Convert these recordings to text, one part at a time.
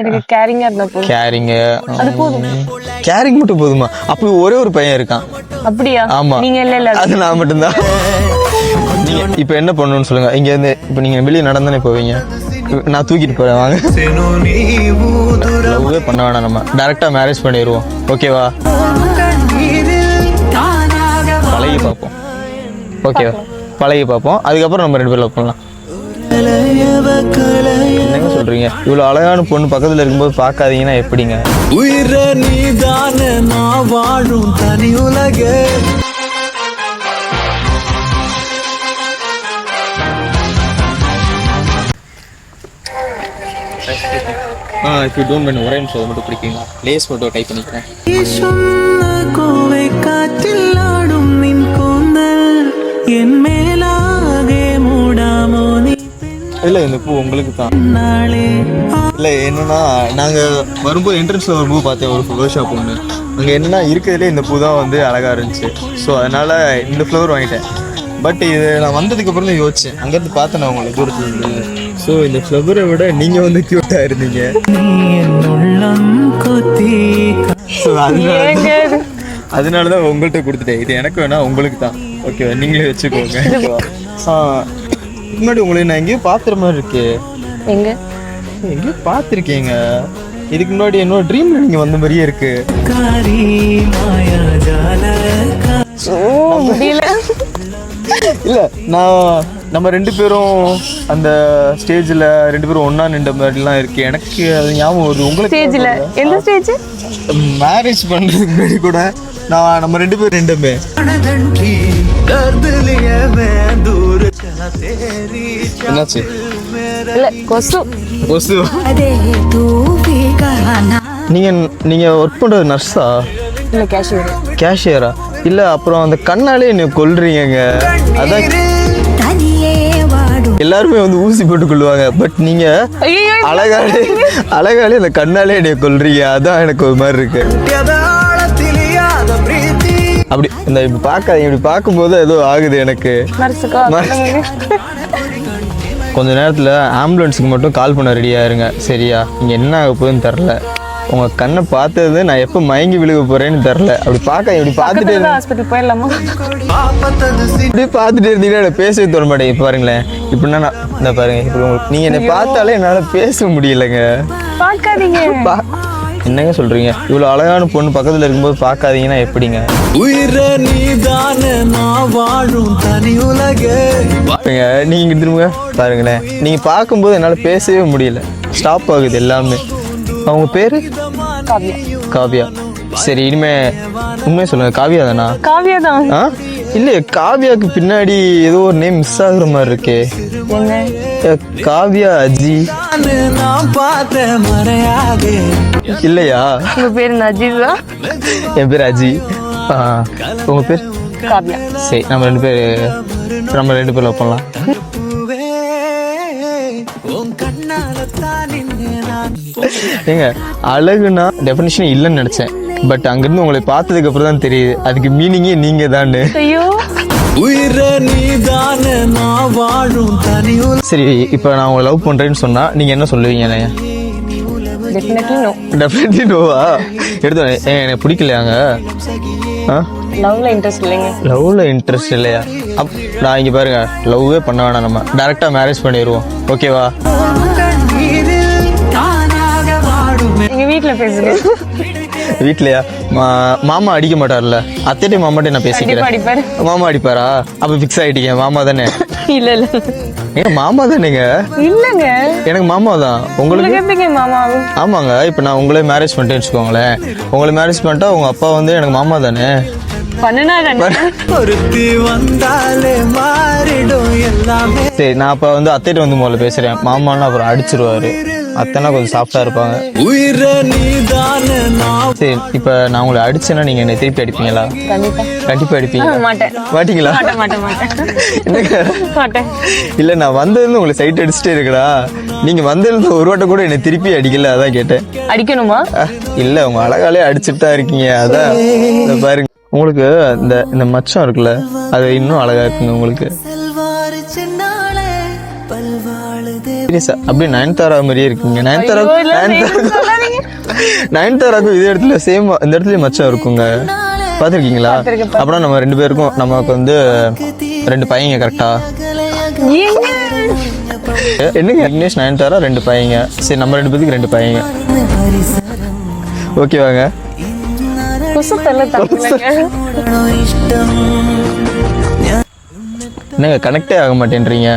எனக்கு கேரிங்கா இருந்தா போதும். கேரிங்கு அது போதும். கேரிங் மட்டும் போதுமா? அப்படி ஒரே ஒரு பையன் இருக்கான். அப்படியா? ஆமா. நீங்க இல்ல அது நான் மட்டும்தான். நீங்க இப்ப என்ன பண்ணணும்னு சொல்லுங்க. இங்க இருந்து இப்ப நீங்க வெளியே நடந்தானே போவீங்க, நான் தூக்கிட்டு போறேன் வாங்க. லவ்வே பண்ண வேணாம், நம்ம டைரக்டா மேரேஜ் பண்ணிடுவோம். ஓகேவா? பழகி பார்ப்போம். ஓகேவா? பழகி பார்ப்போம். அதுக்கப்புறம் நம்ம 2 பேரும் லவ் பண்ணலாம். என்னங்க சொல்றீங்க? இவ்வளவு அழகான பொண்ணு பக்கத்துல இருக்கும்போது பார்க்காதீங்கன்னா எப்படிங்க? உயிர நீதான நான் வாழும் தனி உலகே. if you don't mind ஒரே நிமிஷம் அதை மட்டும் பிடிப்பீங்களா? லேஸ் மட்டும் டைப் பண்ணிக்கிறேன். கோவை காற்றில் ஆடும் நின் கூந்தல் என் மேலாகே மூடாமோ நீ. இல்ல இந்த பூ உங்களுக்கு தான். இல்ல என்னன்னா, நாங்க வரும்போது என்ட்ரன்ஸ்ல வரும்போது பார்த்தேன் ஒரு ஃப்ளவர் ஷாப் ஒன்று. அங்க என்னன்னா இருக்கிறதுலே இந்த பூ தான் வந்து அழகா இருந்துச்சு. ஸோ அதனால இந்த ஃப்ளவர் வாங்கிட்டேன். பட் இது நான் வந்ததுக்கு அப்புறம் தான் யோசிச்சேன். அங்கிருந்து பார்த்தேன் நான் உங்களை தூரத்துல இருந்து. ஸோ இந்த ஃப்ளவரை விட நீங்க வந்து கியூட்டா இருந்தீங்க. ஸோ அதனாலதான் உங்கள்கிட்ட கொடுத்துட்டேன். இது எனக்கு வேணா, உங்களுக்கு தான். ஓகேவா? நீங்களே வச்சுக்கோங்க. முன்னாடி உங்களை நான் எங்கேயோ பாத்துற மாதிரி இருக்கு. எங்கேயோ பாத்திருக்கீங்க இதுக்கு முன்னாடி. என்னோட ட்ரீம்ல நீங்க வந்த மாதிரியே இருக்கு. இல்ல நான் நம்ம 2 பேரும் அந்த ஸ்டேஜ்ல 2 பேரும் ஒண்ணா நின்ற மாதிரிலாம் இருக்கு எனக்கு. அது ஞாபகம் வருது. உங்களுக்கு ஸ்டேஜ்ல எந்த ஸ்டேஜ்? மேரேஜ் பண்றதுக்கு முன்னாடி கூட நம்ம 2 பேரும் நின்றமே. என்னாச்சு? இல்ல கொசு. கொசு. நீங்க ஒர்க் பண்றது நர்ஸா? இல்ல கேஷியர். கேஷியரா? இல்ல அப்புறம் அந்த கண்ணாலே என்ன கொல்றீங்க. அதான் எல்லாருமே வந்து ஊசி போட்டு கொள்ளுவாங்க. பட் நீங்க அழகாலே அந்த கண்ணாலே என்னை கொல்றீங்க. அதான் எனக்கு ஒரு மாதிரி இருக்கு. அப்படி இந்த இப்படி பார்க்காதீங்க. இப்படி பார்க்கும்போது ஏதோ ஆகுது எனக்கு. கொஞ்ச நேரத்தில் ஆம்புலன்ஸுக்கு மட்டும் கால் பண்ண ரெடியா இருங்க. சரியா? இங்கே என்ன ஆக போகுதுன்னு தெரில. உங்கள் கண்ணை பார்த்தது நான் எப்போ மயங்கி விழுக போகிறேன்னு தெரில. அப்படி பார்க்க இப்படி பார்த்துட்டே ஹாஸ்பிட்டல் போயிடலாமா? இப்படி பார்த்துட்டே இருந்தீங்கன்னா எனக்கு பேசவே தோண மாட்டேங்க. இப்போ பாருங்களேன், இப்படின்னா நான் இந்த பாருங்க, இப்போ உங்களுக்கு நீங்கள் என்னை பார்த்தாலே என்னால் பேச முடியலைங்க. பார்க்காதீங்க. என்னங்க சொல்கிறீங்க? இவ்வளோ அழகான பொண்ணு பக்கத்தில் இருக்கும்போது பார்க்காதீங்கன்னா எப்படிங்க? உயிர நீதான நான் வாழும் தனி உலகே. நீங்கள் இங்கே திரும்ப பாருங்களேன். நீங்கள் பார்க்கும்போது என்னால் பேசவே முடியல. ஸ்டாப் ஆகுது எல்லாமே. அவங்க பேரு காவியா. சரி, இனிமே உண்மையை சொல்லுங்க. காவியா தானா? காவியா தான். இல்லையே, காவியாவுக்கு பின்னாடி ஏதோ ஒரு நேம் மிஸ் ஆகுற மாதிரி இருக்கே. காவியா அஜி இல்லையா? உங்க பேரு அஜிதா? என் பேர் அஜி. உங்க பேர் காவியா. சரி, நம்ம 2 பேர் லவ் பண்ணலாம். ஏங்க, அழகுனா டெஃபினிஷன் இல்லைன்னு நினைச்சேன். பட் அங்கிருந்து உங்களை பார்த்ததுக்கு அப்புறம் தான் தெரியுது அதுக்கு மீனிங்கே நீங்க தானே. சரி, இப்போ நான் உங்களை லவ் பண்றேன்னு சொன்னா நீங்க என்ன சொல்லுவீங்க? டெஃபினெட்லி நோவா? எடுத்து எனக்கு பிடிக்கலையாங்க. லவ்ல இன்ட்ரெஸ்ட் இல்லைங்க. லவ்ல இன்ட்ரெஸ்ட் இல்லையா? நான் இங்க பாருங்க, லவ்வே பண்ண வேணாம், நம்ம டைரக்டா மேரேஜ் பண்ணிடுவோம். ஓகேவா? எங்க வீட்டுல பேசுங்க. வீட்லயா? மாமா அடிக்க மாட்டார்ல? அத்தைட்டே மாமாட்டே நான் பேசிக்கிறேன். மாமா அடிப்பாரா? அப்ப ஃபிக்ஸ் ஆயிட்டீங்க, மாமா தானே? இல்ல இல்ல, ஏங்க மாமா தானேங்க? இல்லங்க, எனக்கு மாமா தான். உங்களுக்கு எப்படிங்க மாமா? ஆமாங்க. இப்ப நான் உங்களே மேரேஜ் பண்ணிட்டேன்னு வச்சுக்கோங்களேன். உங்களை மேரேஜ் பண்ணிட்டா உங்க அப்பா வந்து எனக்கு மாமா தானே? சரி, நான் அப்ப வந்து அத்தைட்ட வந்து முதல்ல பேசுறேன். மாமான்னு அப்புறம் அடிச்சிருவாரு. அத்தனை கொஞ்சம் சாஃப்டா இருப்பாங்க. சரி, இப்ப நான் உங்களை அடிச்சேன்னா நீங்க என்ன திருப்பி அடிப்பீங்களா? கண்டிப்பா அடிப்பீங்க? மாட்டீங்களா? இல்ல, நான் வந்ததுன்னு உங்களை சைட் அடிச்சுட்டே இருக்கடா. நீங்க வந்ததுல ஒரு வாட்ட கூட என்ன திருப்பி அடிக்கல, அதான் கேட்டேன். அடிக்கணுமா? இல்ல, உங்க அழகாலே அடிச்சுட்டு தான் இருக்கீங்க. அதான் பாருங்க, உங்களுக்கு இந்த மச்சம் இருக்குல்ல, அது இன்னும் அழகா இருக்குங்க உங்களுக்கு. சீரியஸா அப்படியே நயன்தாரா மாதிரியே இருக்கீங்க. ஐயோ, இல்ல, சொல்லாதீங்க. நயன்தாராக்கும் இதே இடத்துல சேம் இந்த இடத்துல மச்சம் இருக்குங்க. பார்த்துருக்கீங்களா? பார்த்திருக்கேன். அப்புறம் நம்ம 2 பேருக்கும் நமக்கு வந்து 2 பையங்க கரெக்டா? ஏங்க? என்னங்க விக்னேஷ் நயன்தாரா 2 பையங்க. சரி நம்ம 2 பேருக்கு 2 பையங்க. ஓகேவாங்க? கொசு தள்ள தப்புலங்க. என்னங்க கனெக்டே ஆக மாட்டேன்றீங்க?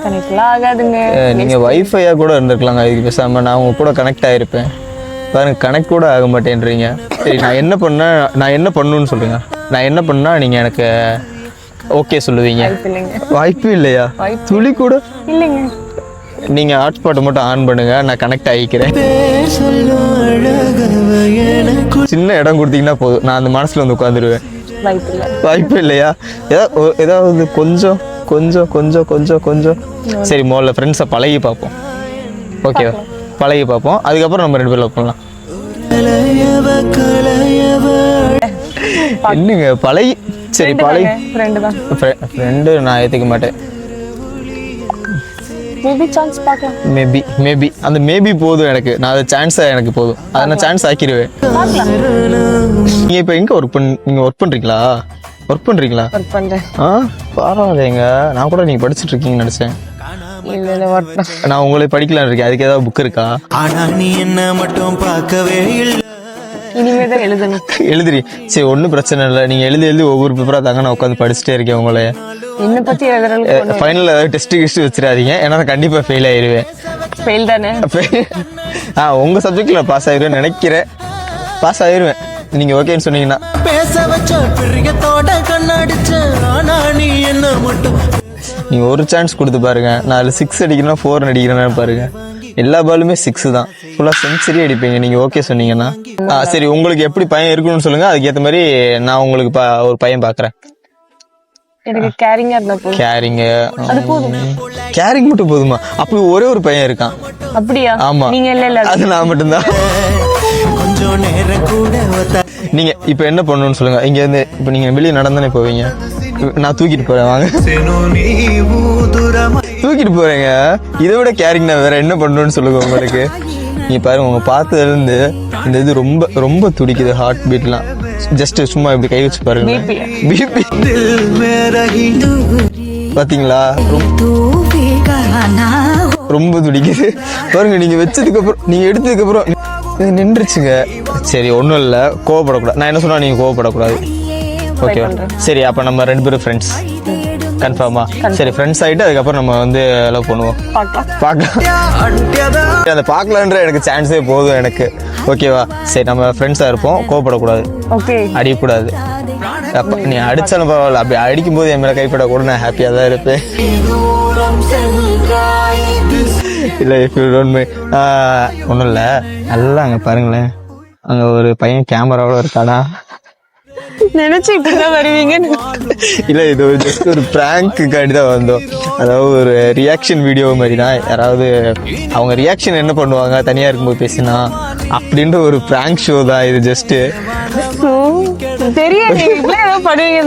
கனெக்ட்லாம் ஆகாதுங்க. நீங்கள் வைஃபையா கூட இருந்திருக்கலாங்க. இதுக்கு பேசாமல் நான் உங்க கூட கனெக்ட் ஆகிருப்பேன். பாருங்க கனெக்ட் கூட ஆக மாட்டேன்றீங்க. சரி நான் என்ன பண்ணணும்னு சொல்லுங்க. நான் என்ன பண்ணா நீங்கள் எனக்கு ஓகே சொல்லுவீங்க? இல்லைங்க. வாய்ப்பு இல்லையா? துளி கூட இல்லைங்க. நீங்கள் ஹாட்ஸ்பாட்டை மட்டும் ஆன் பண்ணுங்க, நான் கனெக்ட் ஆகிக்கிறேன். சின்ன இடம் கொடுத்தீங்கன்னா போதும், நான் அந்த மனசில் வந்து உட்காந்துருவேன். வாய்ப்பு இல்லை. வாய்ப்பு இல்லையா? ஏதாவது கொஞ்சம் கொஞ்சம் கொஞ்சம் கொஞ்சம் கொஞ்சம் சரி முதல்ல ஃப்ரெண்ட்ஸை பழகி பார்ப்போம். ஓகேவா? பழகி பார்ப்போம், அதுக்கப்புறம் நம்ம 2 பேரும் லவ் பண்ணலாம். என்னங்க பழகி சரி பழகி ஃப்ரெண்டு தான். ஃப்ரெண்டு நான் ஏற்றுக்க மாட்டேன். மேபி சான்ஸ் பார்க்கலாம். மேபி அந்த மேபி போதும் எனக்கு. நான் அதை சான்ஸாக எனக்கு போதும். அதை நான் சான்ஸ் ஆக்கிடுவேன். பார்க்கலாம். நீங்கள் இப்போ எங்கே ஒர்க் பண்ணுறீங்களா? ஒர்க் பண்றேன். பரவாயில்லைங்க. நான் கூட நீங்கள் படிச்சுட்டு இருக்கீங்கன்னு நினச்சேன். இல்ல ஒர்க் தான். நான் உங்களை படிக்கலான்னு இருக்கேன். அதுக்கு ஏதாவது புக் இருக்கா? ஆனா நீ என்ன மட்டும் பார்க்கவே இல்லை. இனிமே தான் எழுதணும். எழுதுறி. சரி ஒன்றும் பிரச்சனை இல்லை. நீங்கள் எழுதி ஒவ்வொரு பேப்பராக தாங்க நான் உட்காந்து படிச்சுட்டே இருக்கேன். உங்களை என்ன பத்தி எழுதுறதுக்கு ஃபைனலில் ஏதாவது டெஸ்ட்டு வச்சிடாதீங்க. ஏன்னா நான் கண்டிப்பாக ஃபெயில் ஆயிடுவேன். ஃபெயில் தானே? உங்கள் சப்ஜெக்டில் பாஸ் ஆயிடுவேன் நினைக்கிறேன். பாஸ் ஆயிடுவேன் நீங்கள் ஓகேன்னு சொன்னீங்கன்னா. பேச வச்ச பிரியத்தோட கண்ணடிச்ச ஆனா நீ என்ன மட்டும். நீங்கள் ஒரு சான்ஸ் கொடுத்து பாருங்க. நான் அதில் 6 அடிக்கிறேன்னா 4 அடிக்கிறேன்னு பாருங்க. எல்லா பாலுமே 6 தான். ஃபுல்லாக செஞ்சுரி அடிப்பீங்க நீங்கள் ஓகே சொன்னீங்கன்னா. சரி உங்களுக்கு எப்படி பையன் இருக்கணும்னு சொல்லுங்கள். அதுக்கேற்ற மாதிரி நான் உங்களுக்கு ஒரு பையன் பார்க்குறேன். எனக்கு கேரிங்கா இருந்தா போதும். கேரிங் மட்டும் போதுமா? அப்படி ஒரே ஒரு பையன் இருக்கான். அப்படியா? ஆமா. நீங்க இல்ல அது நான் மட்டும்தான். கொஞ்சம் நேரம் கூட நீங்க இப்ப என்ன பண்ணணும்னு சொல்லுங்க. இங்க இருந்து இப்ப நீங்க வெளியே நடந்தானே போவீங்க. நான் தூக்கிட்டு போறேன் வாங்க. தூக்கிட்டு போறேங்க. இதை விட கேரிங் நான் வேற என்ன பண்ணணும்னு சொல்லுங்க உங்களுக்கு. நீங்க பாருங்க உங்க பார்த்ததுல இருந்து இந்த இது ரொம்ப ரொம்ப துடிக்குது. ஹார்ட் பீட்லாம் ஜஸ்ட் சும்மா இப்படி கை வச்சு பாருங்க. பிபி பாத்தீங்களா? ரொம்ப துடிக்குது பாருங்க. நீங்க வச்சதுக்கு அப்புறம் நீங்க எடுத்ததுக்கு அப்புறம் நின்றுச்சுங்க. சரி ஒன்றும் இல்லை, கோவப்படக்கூடாது. நான் என்ன சொன்னா நீங்கள் கோவப்படக்கூடாது. ஓகேவா? சரி அப்போ நம்ம 2 பேரும் ஃப்ரெண்ட்ஸ் கன்ஃபார்மா? சரி ஃப்ரெண்ட்ஸ் ஆகிட்டு அதுக்கப்புறம் நம்ம வந்து லவ் பண்ணுவோம். பார்க்கலாம். அந்த பார்க்கலான்ற எனக்கு சான்ஸே போதும் எனக்கு. ஓகேவா? சரி நம்ம ஃப்ரெண்ட்ஸாக இருப்போம். கோவப்படக்கூடாது, அடிக்கக்கூடாது. அப்போ நீ அடித்தாலும் பரவாயில்ல, அப்படி அடிக்கும்போது என் மேலே கைப்படக்கூட நான் ஹாப்பியாக தான் இருப்பேன். இல்லை ஒன்றும் இல்லை. நல்லா அங்கே பாருங்களேன், அங்கே ஒரு பையன் கேமராவோட இருக்கானா. நினைச்சு இப்படிதான் வருவீங்க. இல்லை இது ஜஸ்ட் ஒரு பிராங்க்குக்காண்டி தான் வந்தோம். அதாவது ஒரு ரியாக்ஷன் வீடியோ மாதிரி தான். யாராவது அவங்க ரியாக்ஷன் என்ன பண்ணுவாங்க தனியாக இருக்கும்போது பேசினா அப்படின்ற ஒரு பிராங்க் ஷோ தான் இது. ஜஸ்ட்டு தெரியாது பண்ணுவீங்க.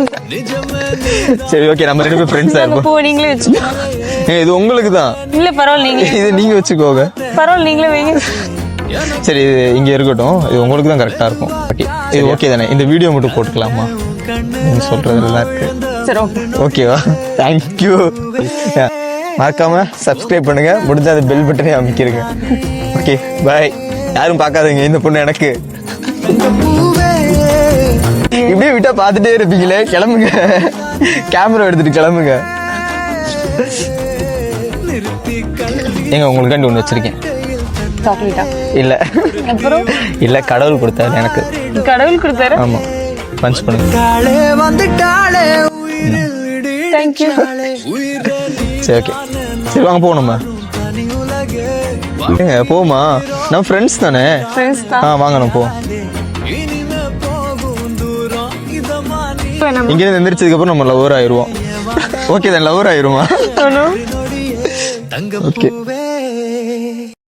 சரி ஓகே நம்ம 2 பேரும் ஃப்ரெண்ட்ஸாக இருப்போம். நீங்களே வச்சுக்கோ. இது உங்களுக்கு தான். இல்லை பரவாயில்ல, இது நீங்கள் வச்சுக்கோங்க. பரவாயில்ல நீங்களே வைங்க. சரி இது இங்கே இருக்கட்டும். இது உங்களுக்கு தான் கரெக்டாக இருக்கும். ஓகே இது ஓகே தானே? இந்த வீடியோ மட்டும் போட்டுக்கலாமா? நீங்கள் சொல்கிறது நல்லா இருக்கு. சரி ஓகேவா? தேங்க்யூ. மறக்காம சப்ஸ்கிரைப் பண்ணுங்க. முடிஞ்ச அந்த பெல் பட்டனே அமைக்கிருங்க. Okay bye. யாரும் பார்க்காதீங்க. இந்த பொண்ணு எனக்கு. இப்படியே விட்டா பார்த்துட்டே இருப்பீங்களே. கிளம்புங்க, கேமரா எடுத்துட்டு கிளம்புங்க. ஏங்க உங்களுக்காண்டி ஒன்று வச்சிருக்கேன். சாக்லேட்டா? இல்ல அப்புறம் இல்ல கடவுள் கொடுத்தாரு எனக்கு. கடவுள் கொடுத்தாரு? ஆமா. பஞ்ச் பண்ணுங்க. Thank you. சரி ஓகே. சரி வாங்க போவோம். நம்ம போமா? நம்ம ஃப்ரெண்ட்ஸ் தானே. ஃப்ரெண்ட்ஸ் தான். வாங்க நம்ம போவோம். இங்கிருந்து எந்திரிச்சதுக்கு அப்புறம் நம்ம லவர் ஆயிருவோம். ஓகே தான் லவர் ஆயிருமா? ஓகே